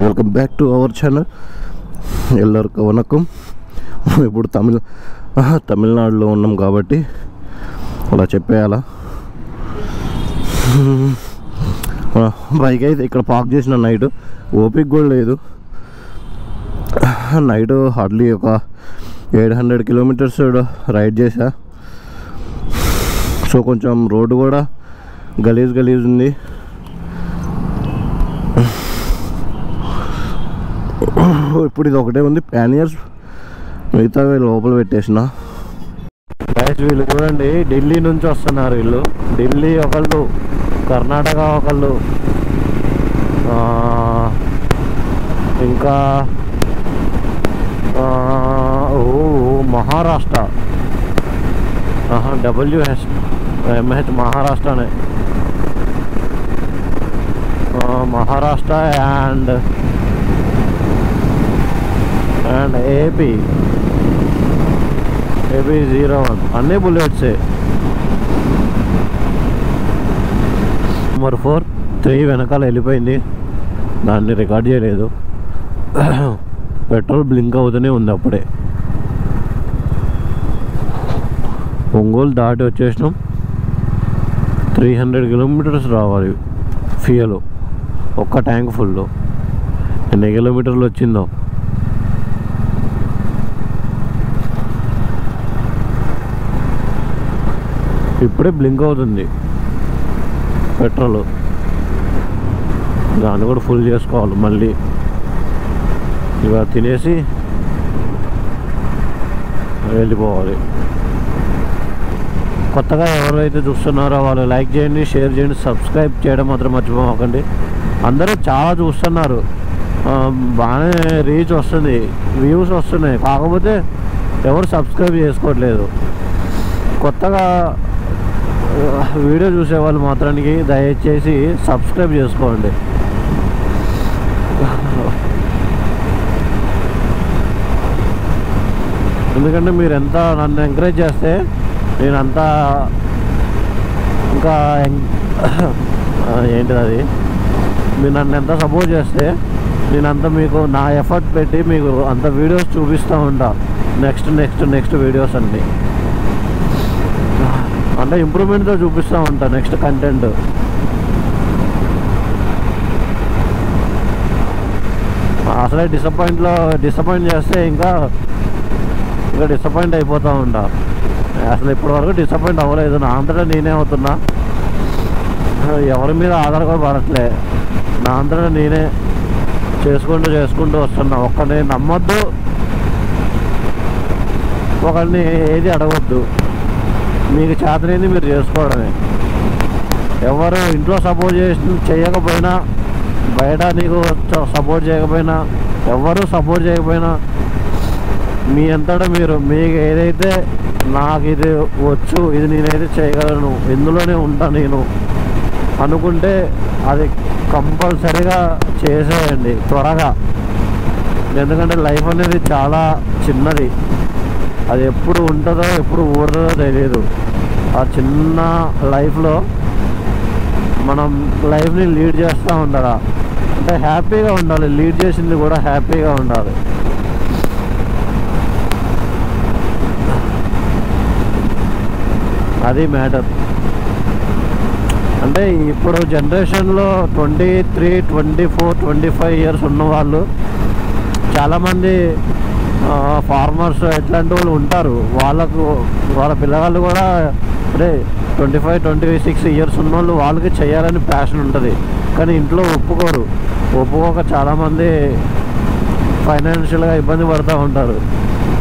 Welcome back to our channel. ఎల్లరికీ వనకం. ఇప్పుడు తమిళనాడులో ఉన్నాం కాబట్టి అలా చెప్పేయాలా. బైక్ అయితే ఇక్కడ పార్క్ చేసిన నైట్ ఓపిక కూడా లేదు. నైట్ హార్డ్లీ ఒక 800 కిలోమీటర్స్ రైడ్ చేసా. సో కొంచెం రోడ్డు కూడా గలీజ్ ఉంది. ఇప్పుడు ఇది ఒకటే ఉంది, ప్యానియర్స్ మిగతా లోపల పెట్టేసిన. గైస్ వీళ్ళు చూడండి, ఢిల్లీ నుంచి వస్తున్నారు. వీళ్ళు ఢిల్లీ ఒకళ్ళు, కర్ణాటక ఒకళ్ళు, ఇంకా మహారాష్ట్ర, MH మహారాష్ట్రనే, మహారాష్ట్ర అండ్ ఏపీ 01 అన్నీ బుల్లెట్సే. నెంబర్ 4 3 వెనకాల వెళ్ళిపోయింది, దాన్ని రికార్డ్ చేయలేదు. పెట్రోల్ బ్లింక్ అవుతూనే ఉంది. అప్పుడే ఒంగోలు దాటి వచ్చేసినాం. 300 కిలోమీటర్స్ రావాలి ఫ్యూయల్, ఒక్క ట్యాంక్ ఫుల్. ఎన్ని కిలోమీటర్లు వచ్చిందో. ఇప్పుడే బ్లింక్ అవుతుంది పెట్రోల్, దాన్ని కూడా ఫుల్ చేసుకోవాలి. మళ్ళీ ఇవాళ తినేసి వెళ్ళిపోవాలి. కొత్తగా ఎవరైతే చూస్తున్నారో వాళ్ళు లైక్ చేయండి, షేర్ చేయండి, సబ్స్క్రైబ్ చేయడం మాత్రం మర్చిపోకండి. అందరూ చాలా చూస్తున్నారు, బాగానే రీచ్ వస్తుంది, వ్యూస్ వస్తున్నాయి, కాకపోతే ఎవరు సబ్స్క్రైబ్ చేసుకోవట్లేదు. కొత్తగా వీడియో చూసే వాళ్ళు మాత్రానికి దయచేసి సబ్స్క్రైబ్ చేసుకోండి. ఎందుకంటే మీరు ఎంత నన్ను ఎంకరేజ్ చేస్తే నేనంతా ఇంకా ఏంటిది అది, మీరు నన్ను ఎంత సపోర్ట్ చేస్తే నేనంతా మీకు నా ఎఫర్ట్ పెట్టి మీకు అంత వీడియోస్ చూపిస్తూ ఉంటా. నెక్స్ట్ వీడియోస్ అన్నీ అంటే ఇంప్రూవ్మెంట్తో చూపిస్తూ ఉంటా. నెక్స్ట్ కంటెంట్ అసలే డిసప్పాయింట్ చేస్తే ఇంకా డిసప్పాయింట్ అయిపోతూ ఉంటా. అసలు ఇప్పటివరకు డిసప్పాయింట్ అవ్వలేదు, నా అంతటా నేనే అవుతున్నా. ఎవరి మీద ఆధారపడి పడట్లే, నా అంతటా నేనే చేసుకుంటూ వస్తున్నా. ఒక్కరిని నమ్మొద్దు, ఒకరిని ఏది అడగొద్దు. మీకు చేతనైంది మీరు చేసుకోవడమే. ఎవరు ఇంట్లో సపోర్ట్ చేయకపోయినా, బయట నీకు సపోర్ట్ చేయకపోయినా, ఎవరు సపోర్ట్ చేయకపోయినా, మీ అంతటా మీకు ఏదైతే నాకు ఇది వచ్చు, ఇది నేనైతే చేయగలను, ఇందులోనే ఉంటా నేను అనుకుంటే అది కంపల్సరీగా చేసేయండి త్వరగా. ఎందుకంటే లైఫ్ అనేది చాలా చిన్నది, అది ఎప్పుడు ఉంటుందో ఎప్పుడు ఊరుతుందో తెలియదు. ఆ చిన్న లైఫ్లో మనం లైఫ్ని లీడ్ చేస్తూ ఉండాలి. అంటే హ్యాపీగా ఉండాలి, లీడ్ చేసింది కూడా హ్యాపీగా ఉండాలి. అది మ్యాటర్. అంటే ఇప్పుడు జనరేషన్లో 23, 24, 25 ఇయర్స్ ఉన్నవాళ్ళు చాలామంది ఫార్మర్స్ ఎట్లాంటి వాళ్ళు ఉంటారు. వాళ్ళ పిల్లగాళ్ళు కూడా ఇప్పుడే 25, 26 ఇయర్స్ ఉన్నోళ్ళు వాళ్ళకి చేయాలని ప్యాషన్ ఉంటుంది. కానీ ఇంట్లో ఒప్పుకోక చాలామంది ఫైనాన్షియల్గా ఇబ్బంది పడుతూ ఉంటారు.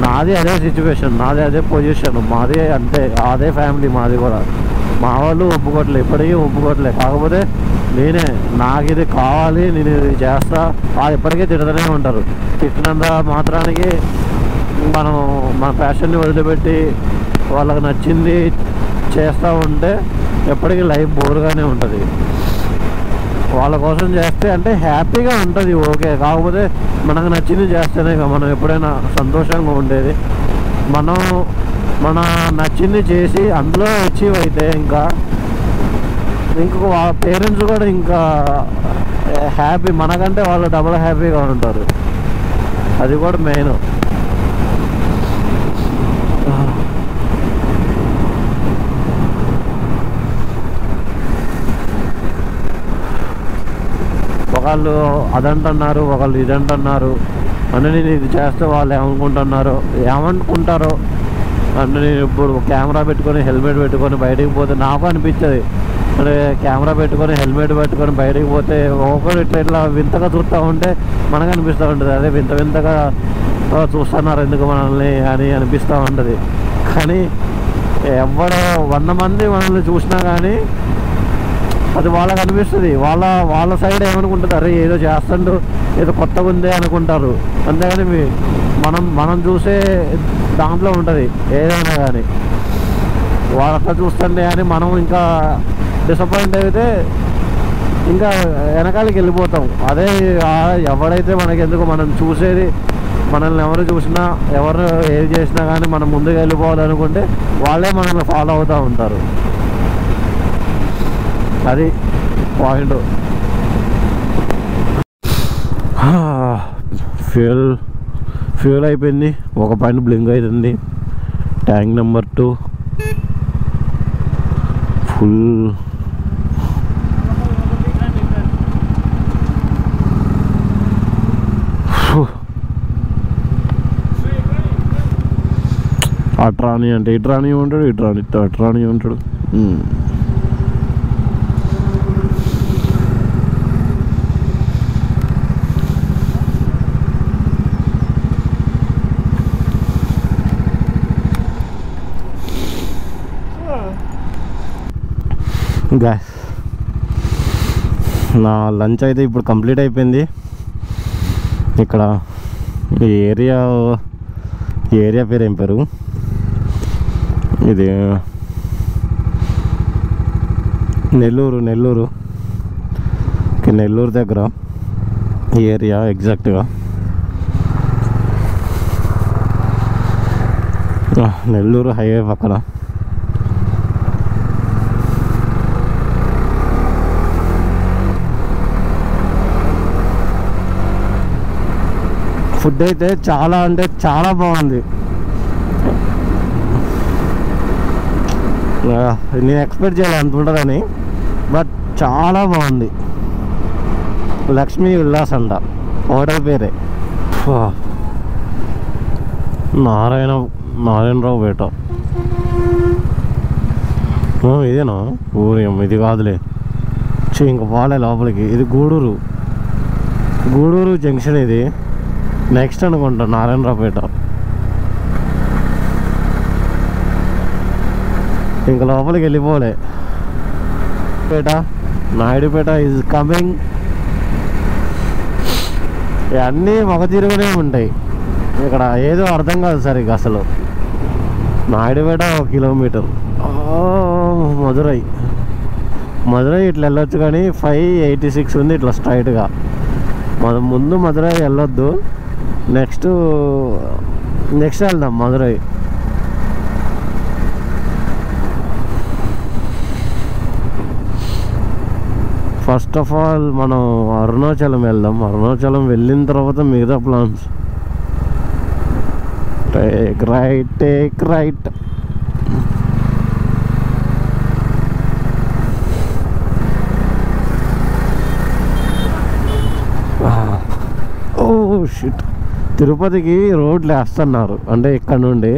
నాది అదే సిచ్యువేషన్, నాది అదే పొజిషన్, మాది అంతే, అదే ఫ్యామిలీ మాది కూడా. మా వాళ్ళు ఒప్పుకోవట్లే, ఇప్పటికీ ఒప్పుకోవట్లే. కాకపోతే నాకు ఇది కావాలి, నేను ఇది చేస్తా, వాళ్ళు ఎప్పటికీ తిడుతూనే ఉంటారు. తిట్టినంత మాత్రానికి మనం మన ప్యాషన్ని వదిలిపెట్టి వాళ్ళకి నచ్చింది చేస్తూ ఉంటే ఎప్పటికీ లైఫ్ బోర్గానే ఉంటుంది. వాళ్ళ కోసం చేస్తే అంటే హ్యాపీగా ఉంటుంది, ఓకే. కాకపోతే మనకు నచ్చింది చేస్తేనే మనం ఎప్పుడైనా సంతోషంగా ఉండేది. మన నచ్చింది చేసి అందులో అచీవ్ అయితే ఇంకా పేరెంట్స్ కూడా ఇంకా హ్యాపీ, మనకంటే వాళ్ళు డబుల్ హ్యాపీగా ఉంటారు. అది కూడా మెయిన్. ఒకళ్ళు అదంటున్నారు, ఒకళ్ళు ఇదంటున్నారు అంటే నేను ఇది చేస్తే వాళ్ళు ఏమనుకుంటారో అంటే నేను ఇప్పుడు కెమెరా పెట్టుకొని హెల్మెట్ పెట్టుకొని బయటికి పోతే నాకు అనిపించదు, అంటే కెమెరా పెట్టుకొని హెల్మెట్ పెట్టుకొని బయటికి పోతే ఒకరు ఇట్లా వింతగా చూస్తూ ఉంటే మనకు అనిపిస్తూ ఉంటుంది, అదే వింతగా చూస్తున్నారు ఎందుకు మనల్ని అని అనిపిస్తూ ఉంటుంది. కానీ ఎవరో 100 మంది మనల్ని చూసినా కానీ అది వాళ్ళకి అనిపిస్తుంది. వాళ్ళ సైడ్ ఏమనుకుంటుంది, అరే ఏదో చేస్తుండు, ఏదో కొత్తగా ఉందే అనుకుంటారు. అంతేగాని మనం చూసే దాంట్లో ఉంటుంది ఏదైనా కానీ. వాళ్ళట్లా చూస్తుండే అని మనం ఇంకా డిసప్పాయింట్ అయితే ఇంకా వెనకాలకి వెళ్ళిపోతాం. అదే ఎవడైతే మనకెందుకు, మనం చూసేది మనల్ని ఎవరు చూసినా ఎవరు ఏది చేసినా కానీ మనం ముందుకు వెళ్ళిపోవాలనుకుంటే వాళ్ళే మనల్ని ఫాలో అవుతూ ఉంటారు. అది పాయింట్. ఫ్యూల్ అయిపోయింది, ఒక పాయింట్ బ్లింక్ అవుతుంది. Tank number 2 full. అట్రాని అంటే ఇట్రాని ఉంటాడు, అట్రాని ఉంటాడు. గ్యాస్ నా లంచ్ అయితే ఇప్పుడు కంప్లీట్ అయిపోయింది. ఇక్కడ ఈ ఏరియా పేరు ఏం పేరు, ఇది నెల్లూరు దగ్గర ఈ ఏరియా ఎగ్జాక్ట్గా. నెల్లూరు హైవే పక్కన. ఫుడ్ అయితే చాలా అంటే చాలా బాగుంది. నేను ఎక్స్పెక్ట్ చేయాలి అంత ఉంటుందని, బట్ చాలా బాగుంది. లక్ష్మీ విల్లాస్ అంట హోటల్ పేరే. నారాయణరావు పేట. ఇదేనా ఊరి? ఇది కాదులే, ఇంకా పోలే లోపలికి. ఇది గూడూరు జంక్షన్. ఇది నెక్స్ట్ అనుకుంటా నారాయణరావుపేట. ఇంకా లోపలికి వెళ్ళిపోలే. Naidupeta is coming. అన్నీ ఒక తిరుగునే ఉంటాయి ఇక్కడ, ఏదో అర్థం కాదు సరిగ్గా అసలు. నాయుడుపేట 1 కిలోమీటర్. మధురై ఇట్లా వెళ్ళొచ్చు కానీ 586 ఉంది ఇట్లా స్ట్రైట్గా. మనం ముందు మధురై వెళ్ళొద్దు, నెక్స్ట్ వెళ్దాం మధురై. ఫస్ట్ ఆఫ్ ఆల్ మనం అరుణాచలం వెళ్దాం. అరుణాచలం వెళ్ళిన తర్వాత మిగతా ప్లాన్స్. Take right. షిట్, తిరుపతికి రోడ్లు వేస్తున్నారు అంటే ఇక్కడ నుండి.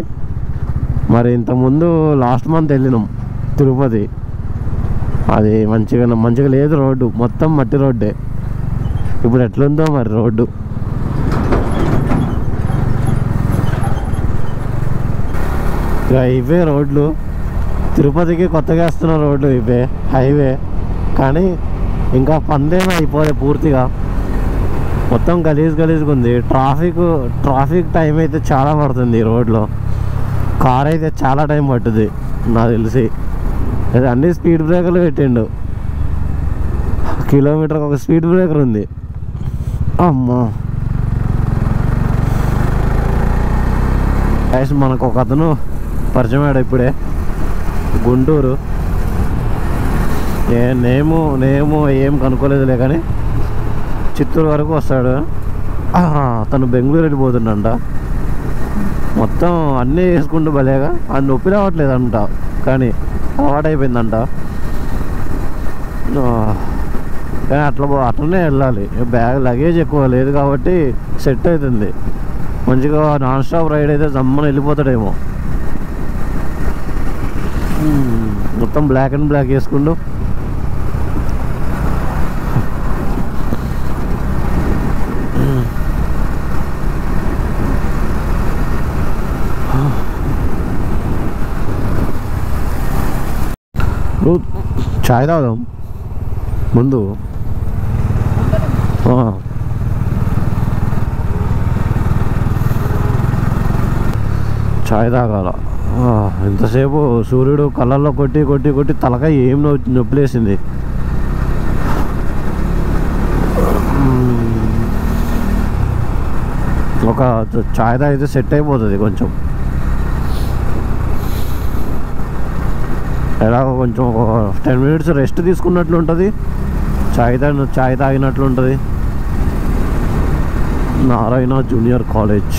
మరి ఇంతకుముందు లాస్ట్ మంత్ వెళ్ళినాం తిరుపతి, అది మంచిగా లేదు రోడ్డు, మొత్తం మట్టి రోడ్డే. ఇప్పుడు ఎట్లుందో మరి రోడ్డు. ఇవే రోడ్లు తిరుపతికి కొత్తగా వేస్తున్న రోడ్లు, ఇవే హైవే. కానీ ఇంకా పనిదేమీ అయిపోలే పూర్తిగా, మొత్తం గలీజ్గా ఉంది. ట్రాఫిక్ టైం అయితే చాలా పడుతుంది ఈ రోడ్లో. కార్ అయితే చాలా టైం పట్టుద్ది నాకు తెలిసి. అన్ని స్పీడ్ బ్రేకర్లు పెట్టిండు, కిలోమీటర్కి ఒక స్పీడ్ బ్రేకర్ ఉంది. అమ్మా మనకు ఒక అతను పరిచయం అయ్యాడు ఇప్పుడే, గుంటూరు. నేమో ఏం కనుక్కోలేదులే కానీ చిత్తూరు వరకు వస్తాడు. తను బెంగళూరు వెళ్ళిపోతుండంట. మొత్తం అన్నీ వేసుకుంటూ భలేగా అది నొప్పి రావట్లేదంట, కానీ అలవాటైపోయిందంట. కానీ అట్లనే వెళ్ళాలి. లగేజ్ ఎక్కువ లేదు కాబట్టి సెట్ అవుతుంది. మంచిగా నాన్ స్టాప్ రైడ్ అయితే జమ్మని వెళ్ళిపోతాడేమో. మొత్తం బ్లాక్ అండ్ బ్లాక్ వేసుకుంటూ చాయ్ తాగుదాం ముందు. చాయ్ తాగాల. ఎంతసేపు సూర్యుడు కళ్ళల్లో కొట్టి కొట్టి కొట్టి తలకాయ ఏం నొప్పిలేసింది. ఒక చాయ్ తాగితే సెట్ అయిపోతుంది కొంచెం. ఎలాగో కొంచెం 10 minutes రెస్ట్ తీసుకున్నట్లు ఉంటుంది, చాయ్ తాగినట్లు ఉంటుంది. Narayana junior college.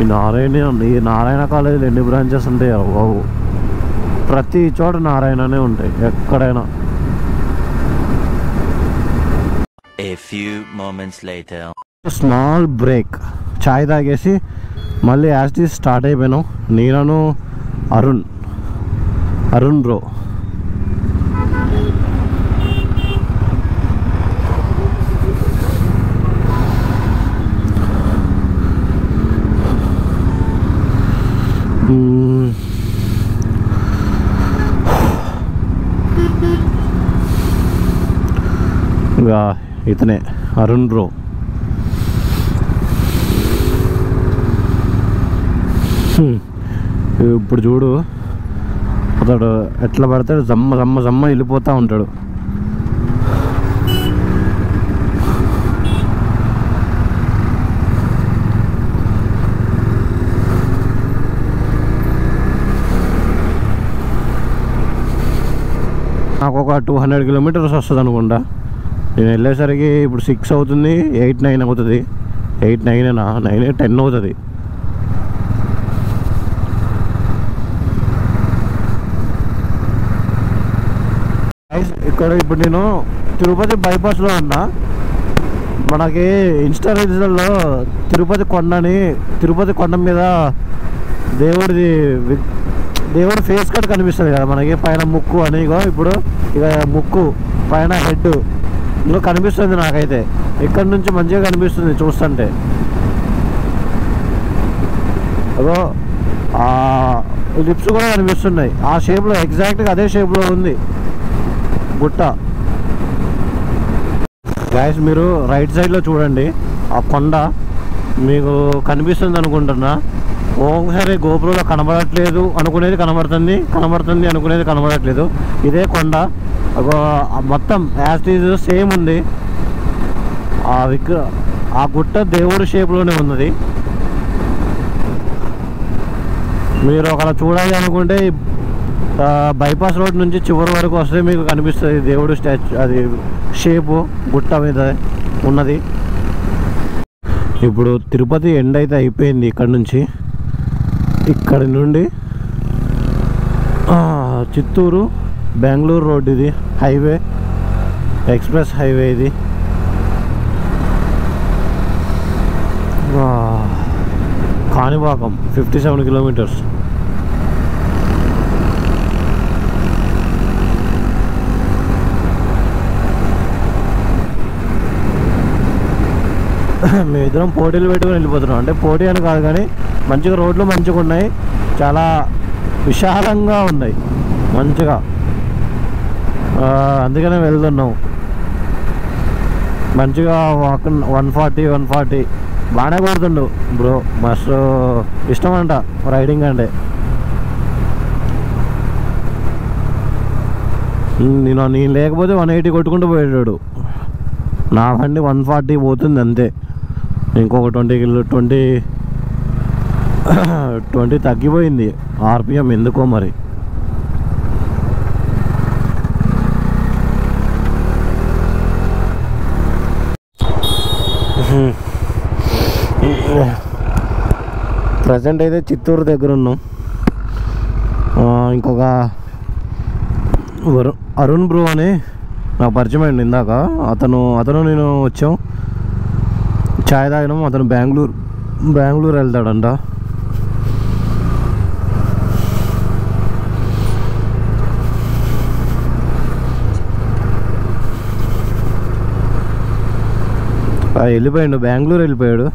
ఈ నారాయణ కాలేజీలో ఎన్ని బ్రాంచెస్ ఉంటాయి బాబు. ప్రతి చోట నారాయణనే ఉంటాయి ఎక్కడైనా. స్మాల్ బ్రేక్, చాయ్ తాగేసి మళ్ళీ యాజ్ స్టార్ట్ అయిపోయినాం. నేను అరుణ్ బ్రో. ఇంకా ఇతనే అరుణ్ బ్రో. ఇప్పుడు చూడు అతడు ఎట్లా పడతాడు, జమ్మ వెళ్ళిపోతూ ఉంటాడు. నాకు ఒక 200 kilometers వస్తుంది అనుకుంటా. నేను వెళ్ళేసరికి ఇప్పుడు 6 అవుతుంది, 8-9 అవుతుంది. 9-10 అవుతుంది. ఇక్కడ ఇప్పుడు నేను తిరుపతి బైపాస్లో ఉన్నా. మనకి ఇన్స్టా రీల్స్లో తిరుపతి కొండ మీద దేవుడి ఫేస్ కట్ కనిపిస్తుంది కదా మనకి, పైన ముక్కు అని. ఇప్పుడు ఇక ముక్కు పైన హెడ్ ఇంకా కనిపిస్తుంది నాకైతే. ఇక్కడ నుంచి మంచిగా కనిపిస్తుంది చూస్తుంటే. అదో లిప్స్ కూడా కనిపిస్తున్నాయి ఆ షేప్లో, ఎగ్జాక్ట్గా అదే షేప్లో ఉంది గుట్ట. గైస్ మీరు రైట్ సైడ్లో చూడండి, ఆ కొండ మీకు కనిపిస్తుంది అనుకుంటున్నా. ఒకసారి గోపురంలో కనబడట్లేదు అనుకునేది కనబడుతుంది, అనుకునేది కనబడట్లేదు. ఇదే కొండ మొత్తం యాజ్ ఈజ్ సేమ్ ఉంది. ఆ గుట్ట దేవుడి షేప్లోనే ఉన్నది. మీరు ఒకలా చూడాలి అనుకుంటే బైపాస్ రోడ్ నుంచి చివరి వరకు వస్తే మీకు కనిపిస్తుంది దేవుడు స్టాచ్యూ, అది షేపు గుట్ట మీద ఉన్నది. ఇప్పుడు తిరుపతి ఎండ్ అయితే అయిపోయింది. ఇక్కడి నుండి చిత్తూరు బెంగళూరు రోడ్, ఇది హైవే, ఎక్స్ప్రెస్ హైవే. ఇది కాణిపాకం 57 kilometers. మేమిద్దరం పోటీలు పెట్టుకుని వెళ్ళిపోతున్నాం. అంటే పోటీ అని కాదు కానీ మంచిగా రోడ్లు మంచిగా ఉన్నాయి, చాలా విశాలంగా ఉన్నాయి మంచిగా. అందుకనే వెళ్తున్నాం మంచిగా. 140 బాగానే కొడుతుండు బ్రో. మస్తు ఇష్టం అంట రైడింగ్ అంటే. నేను లేకపోతే 180 కొట్టుకుంటూ పోయాడు. నా బండి 140 పోతుంది అంతే. ఇంకొక 20 తగ్గిపోయింది ఆర్పిఎం ఎందుకో మరి. ప్రజెంట్ అయితే చిత్తూరు దగ్గర ఉన్నాం. ఇంకొక అరుణ్ బ్రో అని నాకు పరిచయం అయింది ఇందాక. అతను నేను వచ్చాం, ఛాయ్ తాగినాం. అతను బెంగళూరు వెళ్తాడంట. వెళ్ళిపోయాడు, బెంగళూరు వెళ్ళిపోయాడు.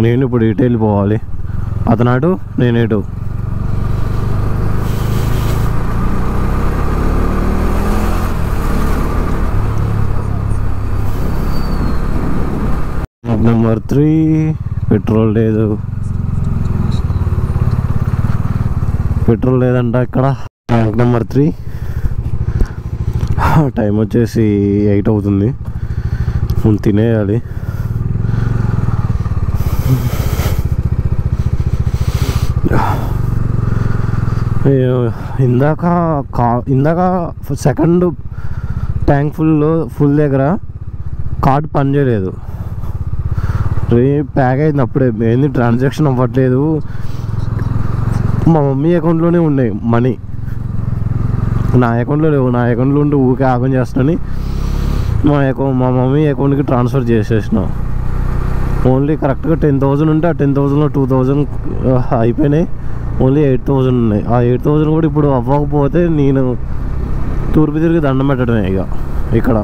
నేను ఇప్పుడు ఇటు వెళ్ళిపోవాలి. అతను అటు, నేను ఇటు. నెంబర్ 3 పెట్రోల్ లేదంట ఇక్కడ. Tank number 3. టైం వచ్చేసి 8 అవుతుంది. తినేయాలి. ఇందాక సెకండ్ ట్యాంక్ ఫుల్ దగ్గర కార్డ్ పనిచేయలేదు. ప్యాక్ అయింది అప్పుడే. ఏంది ట్రాన్సాక్షన్ అవ్వట్లేదు. మా మమ్మీ అకౌంట్లోనే ఉన్నాయి మనీ, నా అకౌంట్లో లేవు. నా అకౌంట్లో ఉంటే ఊరికే ఆగం చేస్తానని మా మమ్మీ అకౌంట్కి ట్రాన్స్ఫర్ చేసేసిన. ఓన్లీ కరెక్ట్గా 10,000 ఉంటే ఆ 10,000లో 2,000 అయిపోయినాయి. ఓన్లీ 8,000 ఉన్నాయి. ఆ 8,000 కూడా ఇప్పుడు అవ్వకపోతే నేను తూర్పు తిరిగి దండం పెట్టడమే ఇక ఇక్కడ.